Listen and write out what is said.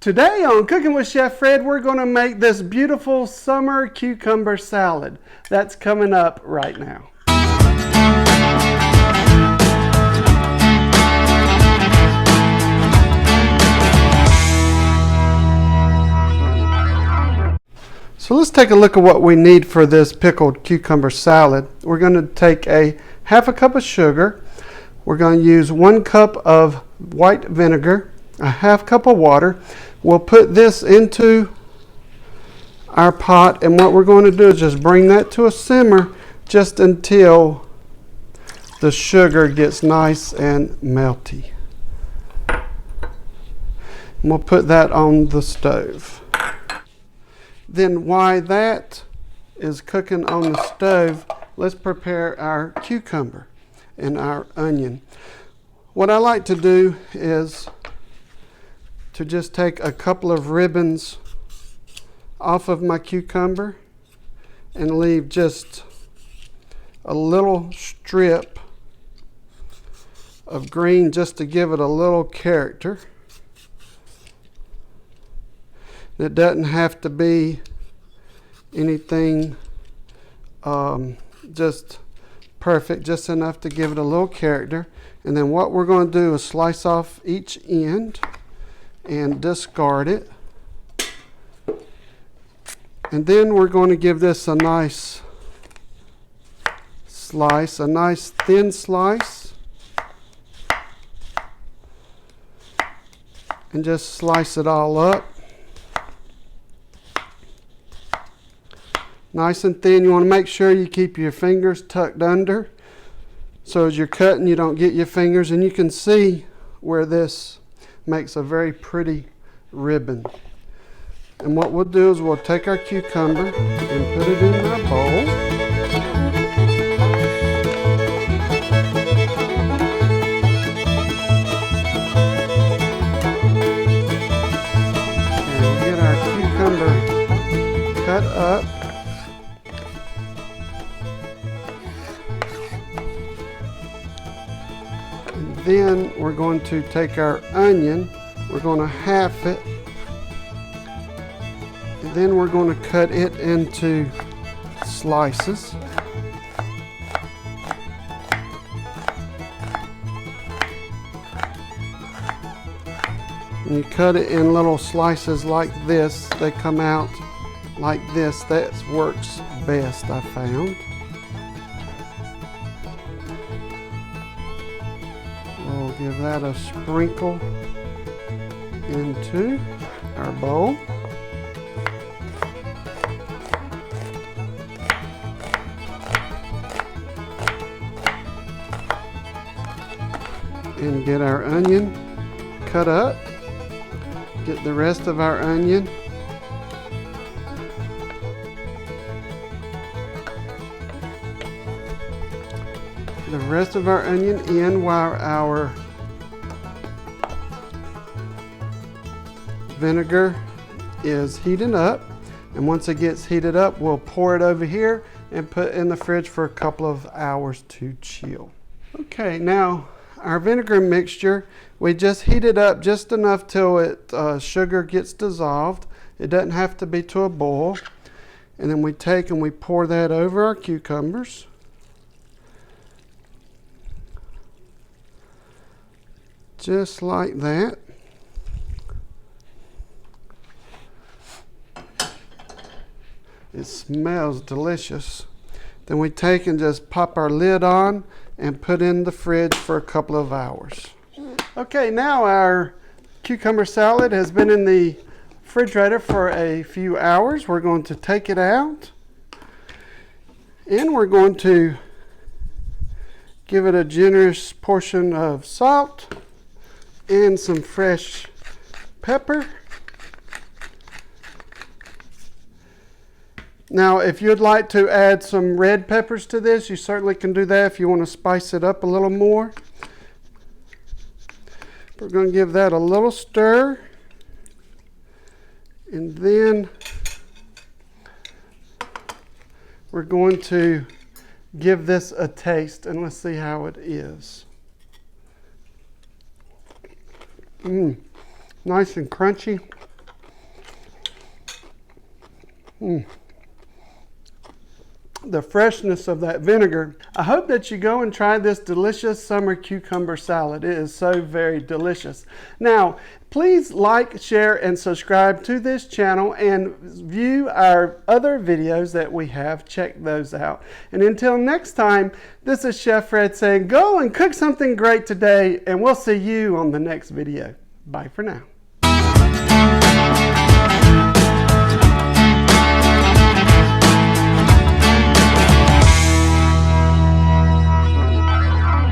Today on Cooking with Chef Fred, we're going to make this beautiful summer cucumber salad. That's coming up right now. So let's take a look at what we need for this pickled cucumber salad. We're going to take half a cup of sugar. We're going to use 1 cup of white vinegar, a half cup of water. We'll put this into our pot, and what we're going to do is just bring that to a simmer just until the sugar gets nice and melty. And we'll put that on the stove. Then while that is cooking on the stove, let's prepare our cucumber and our onion. What I like to do is to just take a couple of ribbons off of my cucumber and leave just a little strip of green just to give it a little character. It doesn't have to be anything just perfect, just enough to give it a little character. And then what we're going to do is slice off each end and discard it. And then we're going to give this a nice slice, a nice thin slice. And just slice it all up. Nice and thin. You want to make sure you keep your fingers tucked under, so as you're cutting you don't get your fingers, and you can see where this makes a very pretty ribbon. And what we'll do is we'll take our cucumber and put it in our bowl. And get our cucumber cut up. Then we're going to take our onion, we're going to half it, and then we're going to cut it into slices. And you cut it in little slices like this. They come out like this. That works best, I found. We'll give that a sprinkle into our bowl. And get our onion cut up. Get the rest of our onion. The rest of our onion in while our vinegar is heating up. And once it gets heated up, we'll pour it over here and put in the fridge for a couple of hours to chill. Okay, now our vinegar mixture, we just heat it up just enough till sugar gets dissolved. It doesn't have to be to a boil. And then we take and we pour that over our cucumbers. Just like that. It smells delicious. Then we take and just pop our lid on and put in the fridge for a couple of hours. Okay, now our cucumber salad has been in the refrigerator for a few hours. We're going to take it out and we're going to give it a generous portion of salt and some fresh pepper. Now, if you'd like to add some red peppers to this, you certainly can do that if you want to spice it up a little more. We're going to give that a little stir. And then we're going to give this a taste, and let's see how it is. Nice and crunchy. The freshness of that vinegar. I hope that you go and try this delicious summer cucumber salad. It is so very delicious. Now, please like, share, and subscribe to this channel and view our other videos that we have. Check those out. And until next time, this is Chef Fred saying, go and cook something great today, and we'll see you on the next video. Bye for now.